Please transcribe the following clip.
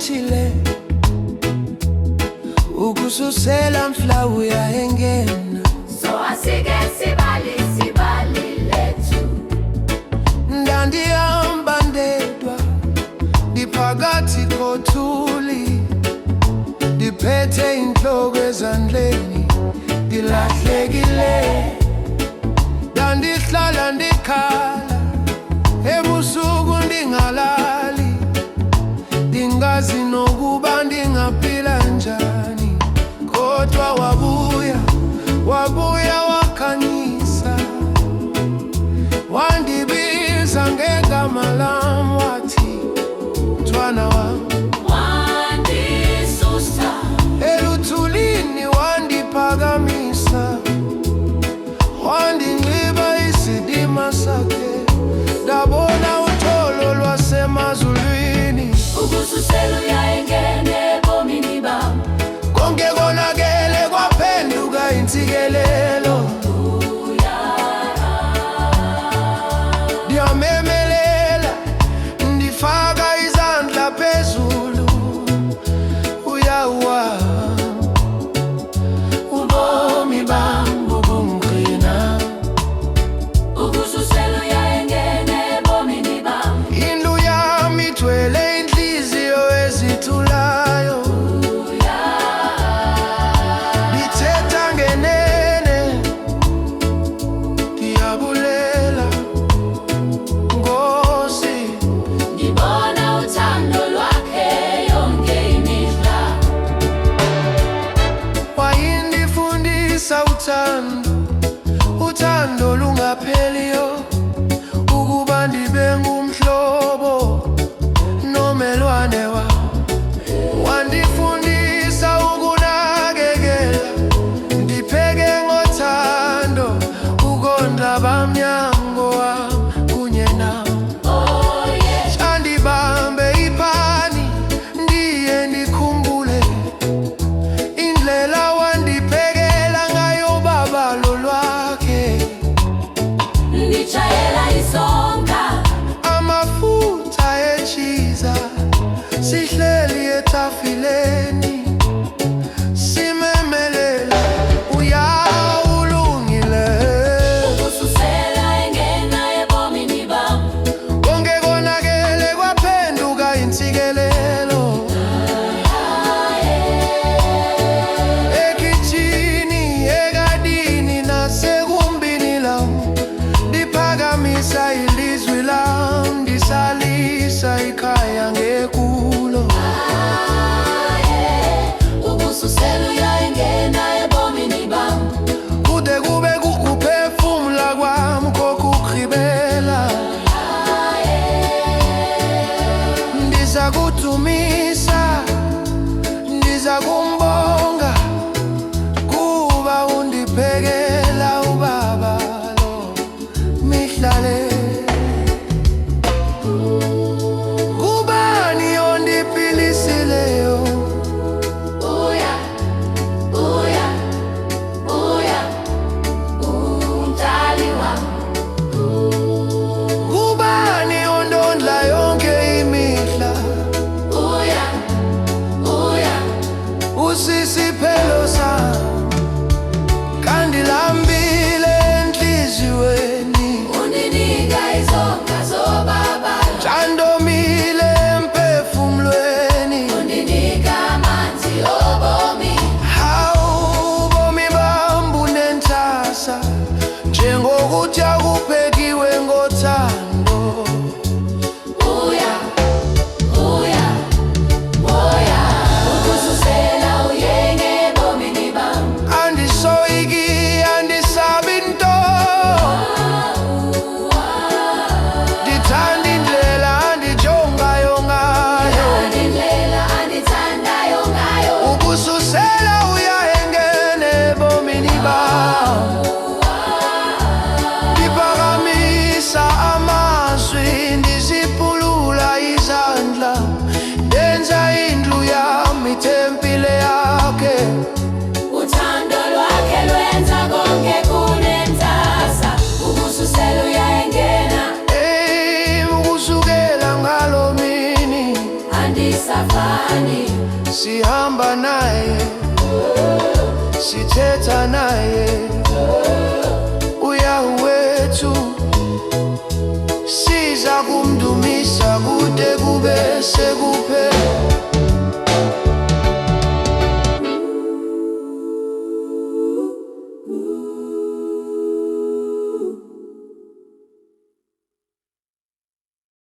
ngitshile ukususela mhla uyayengena. So asike sibali lethu. Ndandihamba ndedwa ndiphakathi kothuli, ndiphethe inhloko ezandleni ndilahlekile. Ndandihlala ndikhala ebusuku ndingalali, ndingazi nokuba ndingaphila njani. Kodwa wabuya wakhanyisa, wandibiza ngegama lam wathi, mntwana wam, wandisusa eluthulini wandiphakamisa, wandinxiba isidima sakhe. Ndabona utholo lwasemazulwini, ukususela uyayengena ebomini bam. konke konakele kwaphenduka intsikelelo. Ndiyamemelela ndifaka izandla phezulu, uyawa ubomi bam bubungqina. Ukususela uyayengena ebomini bam. Indlu yam ithwele inhliziyo ezithulayo, ndithetha ngenene, ndiyabulela Nkosi. Ngibona uthando lwakhe yonke imihla. Wayindifundisa uthando lungapheliyo, ukuba ndibe ngumhlobo nomelwane wam. Wandifundisa ukunakekela, ndipheke ngothando, ukondla bamnyango wam kunye nam. Oh yeah. Ndibambe iphani ndiye ndikhumbule indlela wandiphekela ngayo baba lolwakhe. Nditshayela isonka, Amafutha etshiza sihleli etafileni, simemelela uyawulungile. ukususela engena ebomini bam. Konke konakele kwaphenduka intsikelelo. Ekhitshini, ekadini nasekumbini lam, ndiphakamisa ilizwi lam, ndisalisa ikhaya ngekulo. Ukususela uyayengena ebomini bam. Kude kube kukuphefumla kwam kokugqibela, ndiza kudumisa, ndiza kumbonga kuba undiphekela ubaba lo mihla le. Kubani ondiphilisileyo, Uya, umdali wam. kubani ondondla yonke imihla. Uya, sihamba naye, sithetha naye, uyawethu siza kumdumisa kude kube sekuphela.